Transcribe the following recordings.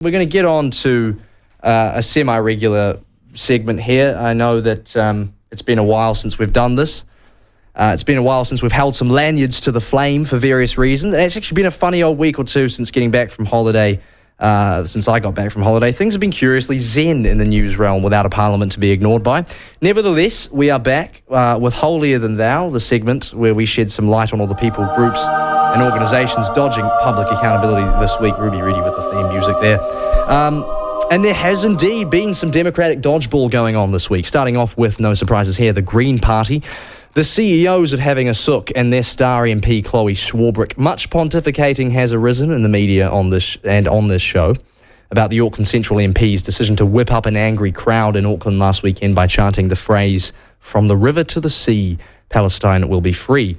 We're going to get on to a semi-regular segment here. I know that it's been a while since we've done this. It's been a while since we've held some lanyards to the flame for various reasons. And it's actually been a funny old week or two since getting back from holiday. Since I got back from holiday, things have been curiously zen in the news realm without a parliament to be ignored by. Nevertheless, we are back with Holier Than Thou, the segment where we shed some light on all the people, groups and organisations dodging public accountability this week. Ruby Reedy with the theme music there. And there has indeed been some democratic dodgeball going on this week, starting off with, no surprises here, the Green Party. The CEOs of having a sook and their star MP Chloe Swarbrick. Much pontificating has arisen in the media on this show about the Auckland Central MP's decision to whip up an angry crowd in Auckland last weekend by chanting the phrase, "From the river to the sea, Palestine will be free."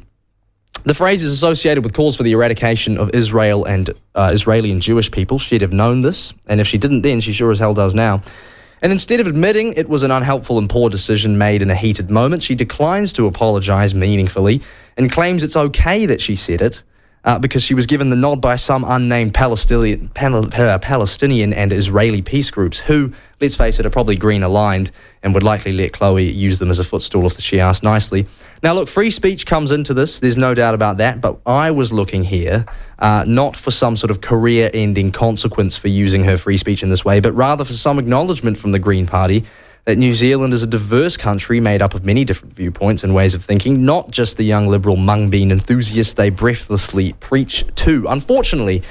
The phrase is associated with calls for the eradication of Israel and Israeli and Jewish people. She'd have known this, and if she didn't then, she sure as hell does now. And instead of admitting it was an unhelpful and poor decision made in a heated moment, she declines to apologise meaningfully and claims it's okay that she said it because she was given the nod by some unnamed Palestinian and Israeli peace groups who, let's face it, are probably green-aligned and would likely let Chloe use them as a footstool if she asked nicely. Now, look, free speech comes into this. There's no doubt about that. But I was looking here not for some sort of career-ending consequence for using her free speech in this way, but rather for some acknowledgement from the Green Party that New Zealand is a diverse country made up of many different viewpoints and ways of thinking, not just the young liberal mung bean enthusiasts they breathlessly preach to. Unfortunately,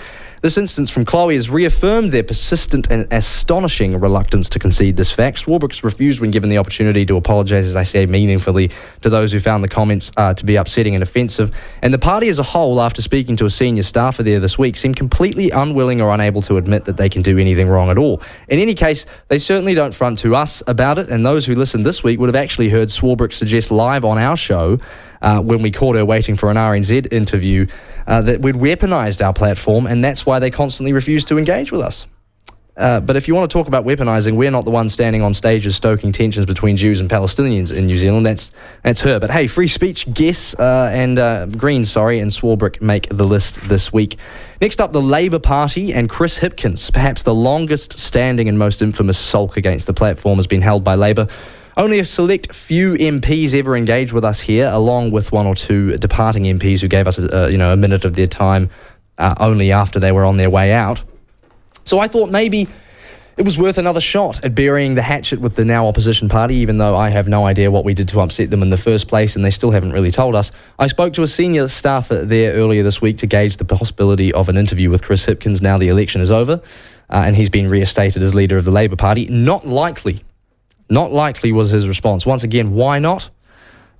this instance from Chloe has reaffirmed their persistent and astonishing reluctance to concede this fact. Swarbrick's refused when given the opportunity to apologise, as I say, meaningfully to those who found the comments to be upsetting and offensive. And the party as a whole, after speaking to a senior staffer there this week, seemed completely unwilling or unable to admit that they can do anything wrong at all. In any case, they certainly don't front to us about it, and those who listened this week would have actually heard Swarbrick suggest live on our show when we caught her waiting for an RNZ interview, that we'd weaponised our platform, and that's why they constantly refuse to engage with us. But if you want to talk about weaponising, we're not the ones standing on stages stoking tensions between Jews and Palestinians in New Zealand. That's her. But hey, free speech, Greens, and Swarbrick make the list this week. Next up, the Labour Party and Chris Hipkins, perhaps the longest standing and most infamous sulk against the platform has been held by Labour. Only a select few MPs ever engaged with us here, along with one or two departing MPs who gave us a minute of their time only after they were on their way out. So I thought maybe it was worth another shot at burying the hatchet with the now opposition party, even though I have no idea what we did to upset them in the first place, and they still haven't really told us. I spoke to a senior staffer there earlier this week to gauge the possibility of an interview with Chris Hipkins now the election is over, and he's been reinstated as leader of the Labour Party. Not likely. Not likely was his response. Once again, why not?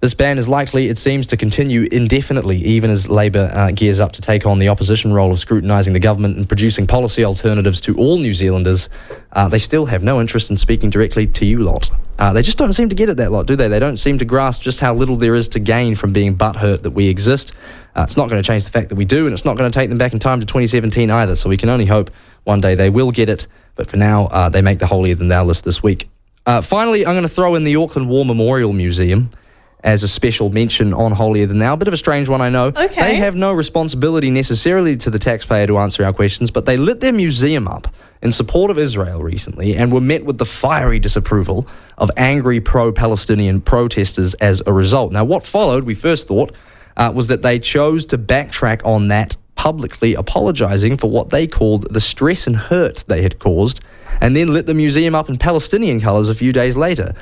This ban is likely, it seems, to continue indefinitely, even as Labour gears up to take on the opposition role of scrutinising the government and producing policy alternatives to all New Zealanders. They still have no interest in speaking directly to you lot. They just don't seem to get it, that lot, do they? They don't seem to grasp just how little there is to gain from being butthurt that we exist. It's not going to change the fact that we do, and it's not going to take them back in time to 2017 either, so we can only hope one day they will get it. But for now, they make the Holier Than Thou list this week. Finally, I'm going to throw in the Auckland War Memorial Museum as a special mention on Holier Than Thou. A bit of a strange one, I know. Okay. They have no responsibility necessarily to the taxpayer to answer our questions, but they lit their museum up in support of Israel recently and were met with the fiery disapproval of angry pro-Palestinian protesters as a result. Now, what followed, we first thought, was that they chose to backtrack on that, publicly apologising for what they called the stress and hurt they had caused, and then lit the museum up in Palestinian colours a few days later.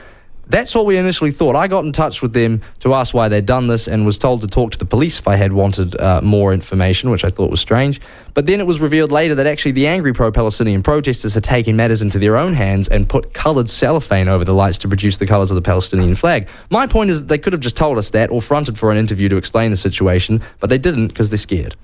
That's what we initially thought. I got in touch with them to ask why they'd done this and was told to talk to the police if I had wanted more information, which I thought was strange. But then it was revealed later that actually the angry pro-Palestinian protesters had taken matters into their own hands and put coloured cellophane over the lights to produce the colours of the Palestinian flag. My point is that they could have just told us that or fronted for an interview to explain the situation, but they didn't because they're scared.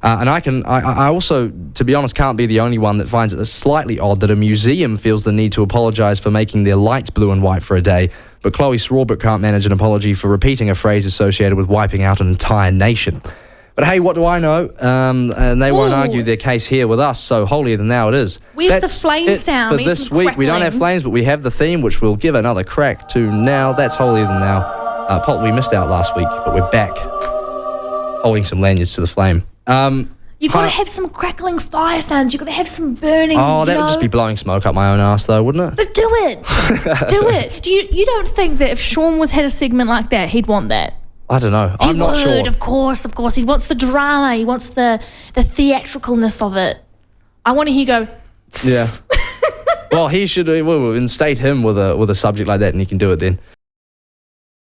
And I also, to be honest, can't be the only one that finds it slightly odd that a museum feels the need to apologise for making their lights blue and white for a day, but Chloe Swarbrick can't manage an apology for repeating a phrase associated with wiping out an entire nation. But hey, what do I know? And they won't argue their case here with us, so Holier Than Thou it is. Where's the flame sound? For this week, we don't have flames, but we have the theme, which we'll give another crack to now. That's Holier Than Thou. We missed out last week, but we're back, holding some lanyards to the flame. You've got to have some crackling fire sounds. You've got to have some burning. Oh, that would just be blowing smoke up my own ass, though, wouldn't it? But do it. Do it. You don't think that if Sean had a segment like that, he'd want that? I don't know. I'm not sure. Of course. He wants the drama. He wants the theatricalness of it. I want to hear go. Yeah. Well, he should. We'll instate him with a subject like that, and he can do it then.